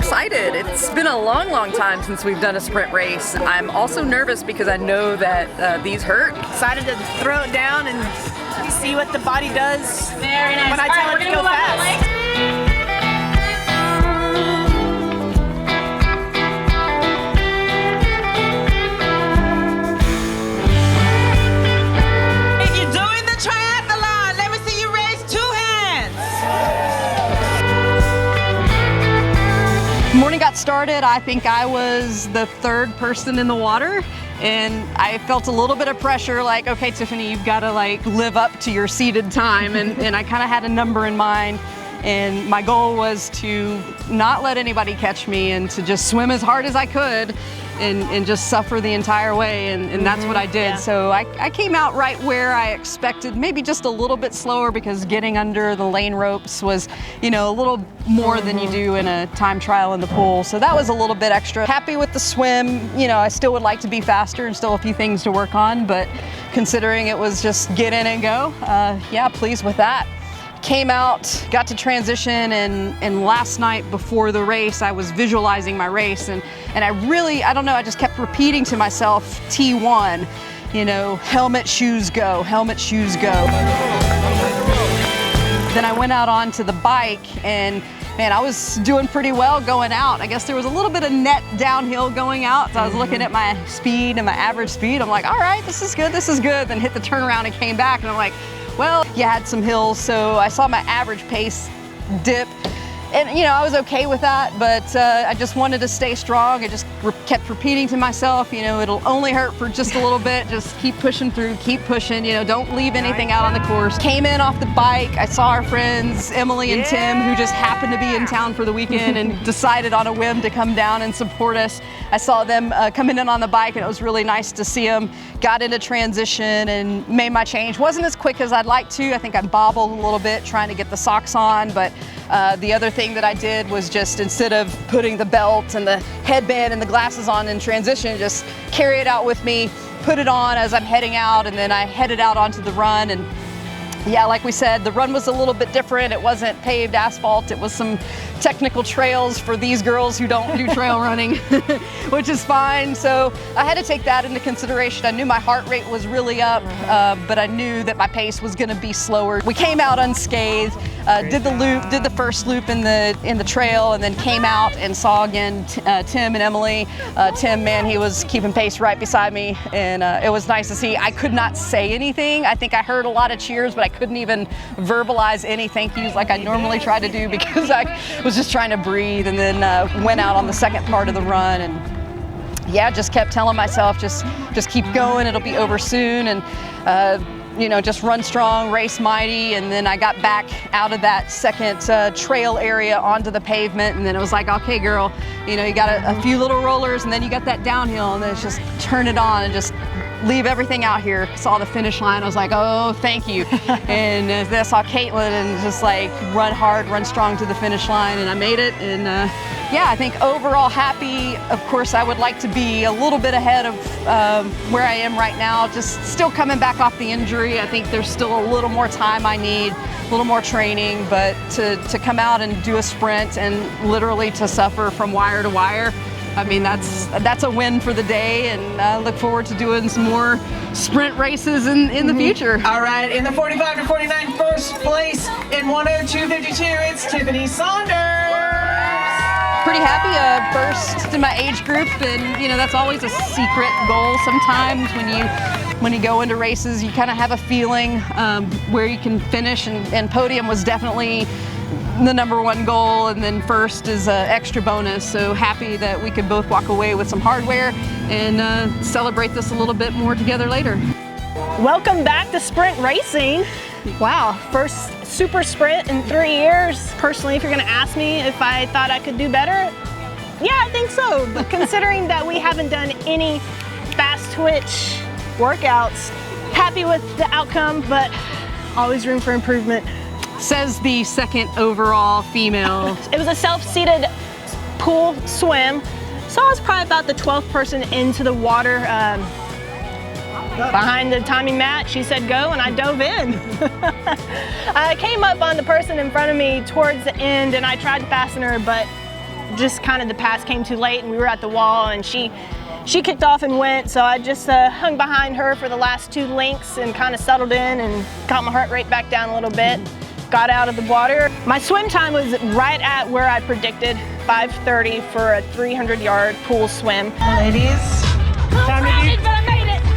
excited. It's been a long time since we've done a sprint race. I'm also nervous because I know that these hurt. Excited to throw it down and see what the body does when I tell it to go fast. Morning got started, I think I was the third person in the water, and I felt a little bit of pressure, like, okay, Tiffany, you've got to like live up to your seated time, and I kind of had a number in mind, and my goal was to not let anybody catch me and to just swim as hard as I could and just suffer the entire way, and that's what I did. Yeah. So I came out right where I expected, maybe just a little bit slower because getting under the lane ropes was, you know, a little more than you do in a time trial in the pool. So that was a little bit extra. Happy with the swim. You know, I still would like to be faster and still a few things to work on, but considering it was just get in and go, yeah, pleased with that. Came out, got to transition, and last night before the race, I was visualizing my race, and I don't know, I just kept repeating to myself, T1, you know, helmet, shoes, go, helmet, shoes, go. Then I went out onto the bike, and man, I was doing pretty well going out. I guess there was a little bit of net downhill going out, so I was looking at my speed and my average speed. I'm like, all right, this is good, then hit the turnaround and came back, and I'm like, well, you had some hills, so I saw my average pace dip, and you know, I was okay with that, but I just wanted to stay strong. I just kept repeating to myself, you know, it'll only hurt for just a little bit, just keep pushing through, keep pushing, you know, don't leave anything out on the course. Came in off the bike, I saw our friends, Emily and Tim, who just happened to be in town for the weekend and decided on a whim to come down and support us. I saw them coming in on the bike, and it was really nice to see them. Got into transition and made my change. Wasn't as quick as I'd like to. I think I bobbled a little bit trying to get the socks on, but the other thing that I did was just, instead of putting the belt and the headband and the glasses on in transition, just carry it out with me, put it on as I'm heading out, and then I headed out onto the run. And yeah, like we said, the run was a little bit different. It wasn't paved asphalt. It was some technical trails for these girls who don't do trail running, which is fine. So I had to take that into consideration. I knew my heart rate was really up, but I knew that my pace was going to be slower. We came out unscathed, did the loop, did the first loop in the trail, and then came out and saw again Tim and Emily. Tim, man, he was keeping pace right beside me, and it was nice to see. I could not say anything. I think I heard a lot of cheers, but I couldn't even verbalize any thank yous like I normally try to do, because I was just trying to breathe, and then went out on the second part of the run, and yeah, just kept telling myself, just keep going, it'll be over soon, and you know, just run strong, race mighty. And then I got back out of that second trail area onto the pavement, and then it was like, okay, girl, you know, you got a few little rollers, and then you got that downhill, and then it's just turn it on and just leave everything out here. Saw the finish line, I was like, oh, thank you. And then I saw Caitlyn, and just like run hard, run strong to the finish line, and I made it. And yeah, I think overall happy. Of course, I would like to be a little bit ahead of where I am right now, just still coming back off the injury. I think there's still a little more time I need, a little more training, but to come out and do a sprint and literally to suffer from wire to wire, I mean, that's a win for the day, and I look forward to doing some more sprint races in the future. All right, in the 45 to 49, first place in 102.52, it's Tiffany Saunders. Pretty happy, first in my age group, and you know, that's always a secret goal sometimes when you go into races. You kind of have a feeling where you can finish, and Podium was definitely the number one goal, and then first is an extra bonus. So happy that we could both walk away with some hardware and celebrate this a little bit more together later. Welcome back to sprint racing. Wow, first super sprint in 3 years. Personally, if you're gonna ask me if I thought I could do better, yeah, I think so. But considering that we haven't done any fast twitch workouts, happy with the outcome, but always room for improvement. Says the second overall female. It was a self-seated pool swim, so I was probably about the 12th person into the water. Behind the timing mat, she said go, and I dove in. I came up on the person in front of me towards the end, and I tried to fasten her, but just kind of the pass came too late and we were at the wall, and she kicked off and went, so I just hung behind her for the last 2 lengths and kind of settled in and got my heart rate back down a little bit. Got out of the water. My swim time was right at where I predicted, 5:30 for a 300-yard pool swim. Ladies,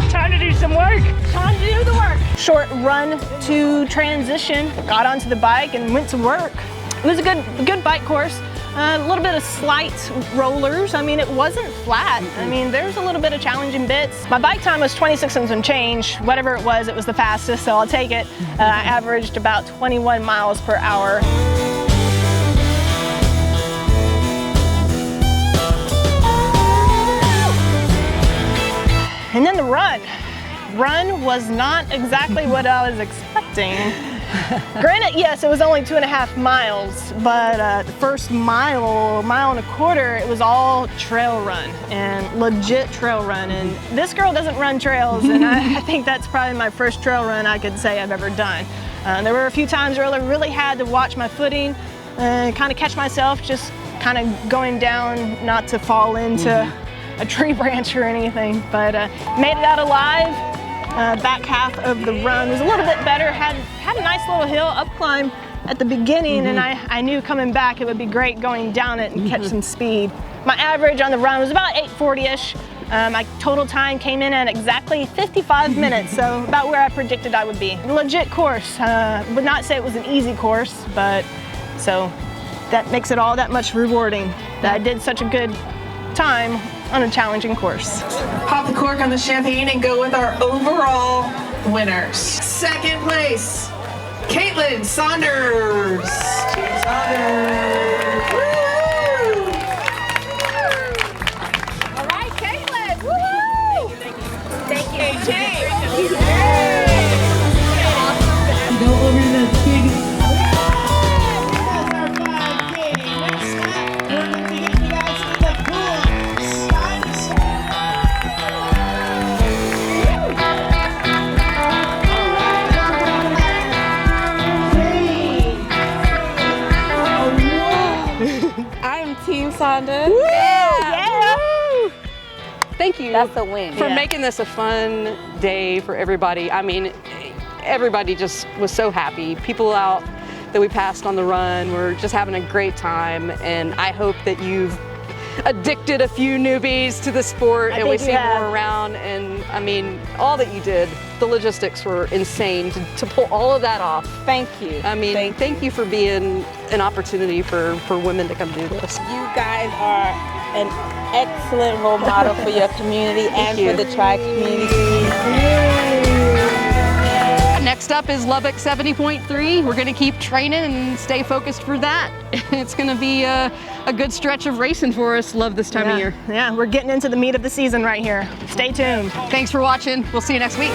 Time to do some work. Time to do the work. Short run to transition. Got onto the bike and went to work. It was a good bike course. A little bit of slight rollers. I mean, it wasn't flat. I mean, there's a little bit of challenging bits. My bike time was 26 and some change. Whatever it was the fastest, so I'll take it. I averaged about 21 miles per hour. And then the run. Run was not exactly what I was expecting. Granted, yes, it was only 2.5 miles, but the first mile and a quarter, it was all trail run and legit trail run. And this girl doesn't run trails, and I think that's probably my first trail run I could say I've ever done. There were a few times where I really had to watch my footing and kind of catch myself, just kind of going down, not to fall into a tree branch or anything, but made it out alive. Back half of the run was a little bit better, had a nice little hill up climb at the beginning, and I knew coming back it would be great going down it and catch some speed. My average on the run was about 8:40-ish. My total time came in at exactly 55 minutes, so about where I predicted I would be. Legit course. Would not say it was an easy course, but so that makes it all that much rewarding that I did such a good time on a challenging course. pop the cork on the champagne and go with our overall winners. Second place, Caitlyn Saunders. Woo! All right, Caitlyn. Woo! Thank you. Go over the big. Saunders. Woo! Yeah. Woo! Thank you. That's a win. For making this a fun day for everybody. I mean, everybody just was so happy. People out that we passed on the run were just having a great time, and I hope that you've addicted a few newbies to the sport and we see more around. And I mean, all that you did, the logistics were insane to pull all of that off. Thank you. I mean, thank you for being an opportunity for women to come do this. You guys are an excellent role model for your community and for the tri community. Next up is Lubbock 70.3. We're gonna keep training and stay focused for that. It's gonna be a good stretch of racing for us. Love this time of year. Yeah, we're getting into the meat of the season right here. Stay tuned. Thanks for watching. We'll see you next week.